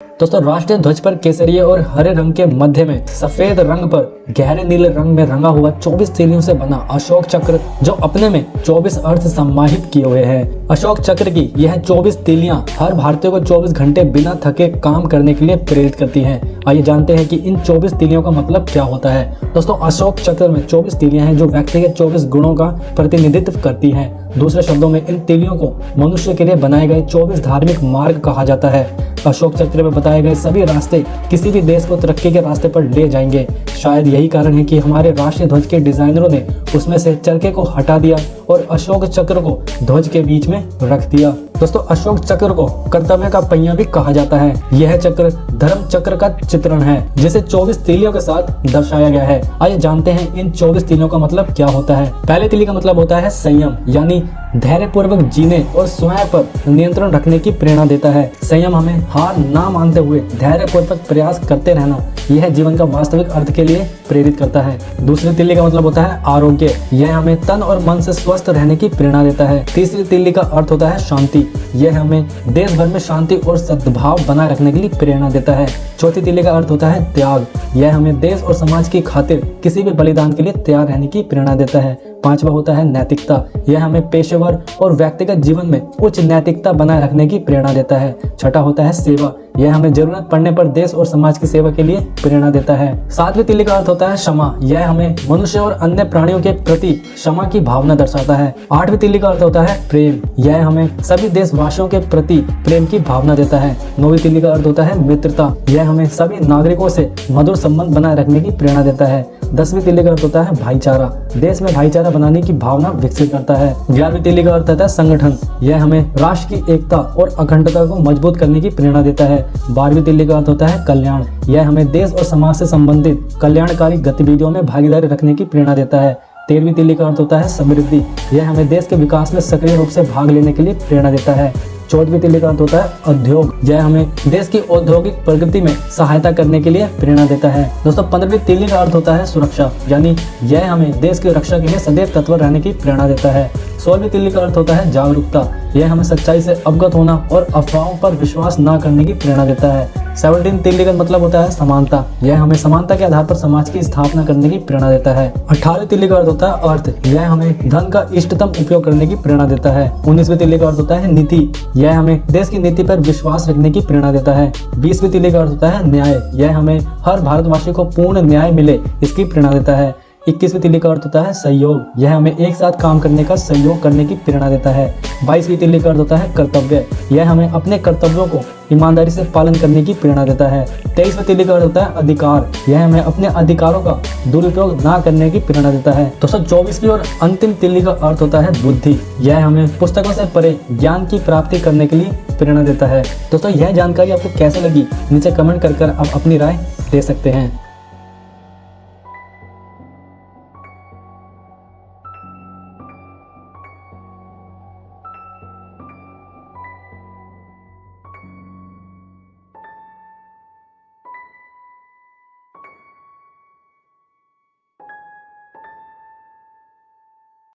दोस्तों राष्ट्रीय ध्वज पर केसरिया और हरे रंग के मध्य में सफेद रंग पर गहरे नीले रंग में रंगा हुआ 24 तीलियों से बना अशोक चक्र जो अपने में 24 अर्थ समाहित किए हुए हैं। अशोक चक्र की यह 24 तीलियां हर भारतीय को 24 घंटे बिना थके काम करने के लिए प्रेरित करती हैं। आइए जानते हैं कि इन 24 तीलियों का मतलब क्या होता है। दोस्तों अशोक चक्र में 24 तीलियां हैं जो व्यक्ति के 24 गुणों का प्रतिनिधित्व करती हैं। दूसरे शब्दों में इन तीलियों को मनुष्य के लिए बनाए गए 24 धार्मिक मार्ग कहा जाता है। अशोक चक्र में बताए गए सभी रास्ते किसी भी देश को तरक्की के रास्ते पर ले जाएंगे। शायद यही कारण है कि हमारे राष्ट्रीय ध्वज के डिजाइनरों ने उसमें से चरखे को हटा दिया और अशोक चक्र को ध्वज के बीच में रख दिया। दोस्तों अशोक चक्र को कर्तव्य का पहिया भी कहा जाता है। यह चक्र धर्म चक्र का चित्रण है जिसे 24 तीलियों के साथ दर्शाया गया है। आइए जानते हैं इन 24 तीलियों का मतलब क्या होता है। पहले तीली का मतलब होता है संयम, यानी धैर्य पूर्वक जीने और स्वयं पर नियंत्रण रखने की प्रेरणा देता है। संयम हमें हार ना मानते हुए धैर्य पूर्वक प्रयास करते रहना, यह जीवन का वास्तविक अर्थ के लिए प्रेरित करता है। दूसरी तीली का मतलब होता है आरोग्य, यह हमें तन और मन से स्वस्थ रहने की प्रेरणा देता है। तीसरी तीली का अर्थ होता है शांति, यह हमें देश भर में शांति और सद्भाव बनाए रखने के लिए प्रेरणा देता है। चौथी तीली का अर्थ होता है त्याग, यह हमें देश और समाज की खातिर किसी भी बलिदान के लिए तैयार रहने की प्रेरणा देता है। पांचवा होता है नैतिकता, यह हमें पेशेवर और व्यक्तिगत जीवन में उच्च नैतिकता बनाए रखने की प्रेरणा देता है। छठा होता है सेवा, यह हमें जरूरत पड़ने पर देश और समाज की सेवा के लिए प्रेरणा देता है। सातवीं तीली का अर्थ होता है क्षमा, यह हमें मनुष्य और अन्य प्राणियों के प्रति क्षमा की भावना दर्शाता है। आठवीं तीली का अर्थ होता है प्रेम, यह हमें सभी देशवासियों के प्रति प्रेम की भावना देता है। नौवीं तीली का अर्थ होता है मित्रता, यह हमें सभी नागरिकों से मधुर संबंध बनाए रखने की प्रेरणा देता है। 10वीं तीली का अर्थ होता है भाईचारा, देश में भाईचारा बनाने की भावना विकसित करता है। 11वीं तीली का अर्थ होता है संगठन, यह हमें राष्ट्र की एकता और अखंडता को मजबूत करने की प्रेरणा देता है। 12वीं तीली का अर्थ होता है कल्याण, यह हमें देश और समाज से संबंधित कल्याणकारी गतिविधियों में भागीदारी रखने की प्रेरणा देता है। 13वीं तीली का अर्थ होता है समृद्धि, यह हमें देश के विकास में सक्रिय रूप से भाग लेने के लिए प्रेरणा देता है। 14वीं तीली का अर्थ होता है उद्योग, यह हमें देश की औद्योगिक प्रगति में सहायता करने के लिए प्रेरणा देता है। दोस्तों 15वीं तीली का अर्थ होता है सुरक्षा, यानी यह हमें देश की रक्षा के लिए सदैव तत्पर रहने की प्रेरणा देता है। 16वीं तीली का अर्थ होता है जागरूकता, यह हमें सच्चाई से अवगत होना और अफवाहों पर विश्वास न करने की प्रेरणा देता है। 17वीं तीली का मतलब होता है समानता, यह हमें समानता के आधार पर समाज की स्थापना करने की प्रेरणा देता है। 18वीं तीली का अर्थ होता है अर्थ, यह हमें धन का इष्टतम उपयोग करने की प्रेरणा देता है। 19वीं तीली का अर्थ होता है नीति, यह हमें देश की नीति पर विश्वास रखने की प्रेरणा देता है। 20वीं तीली का अर्थ होता है न्याय, यह हमें हर भारतवासी को पूर्ण न्याय मिले इसकी प्रेरणा देता है। 21वीं तीली का अर्थ होता है सहयोग, यह हमें एक साथ काम करने का सहयोग करने की प्रेरणा देता है। 22वीं तीली का अर्थ होता है कर्तव्य, यह हमें अपने कर्तव्यों को ईमानदारी से पालन करने की प्रेरणा देता है। 23वीं तीली का अर्थ होता है अधिकार, यह हमें अपने अधिकारों का दुरुपयोग ना करने की प्रेरणा देता है। 24वीं और अंतिम तीली का अर्थ होता है बुद्धि, यह हमें पुस्तकों से परे ज्ञान की प्राप्ति करने के लिए प्रेरणा देता है। दोस्तों यह जानकारी आपको कैसे लगी नीचे कमेंट कर आप अपनी राय दे सकते हैं।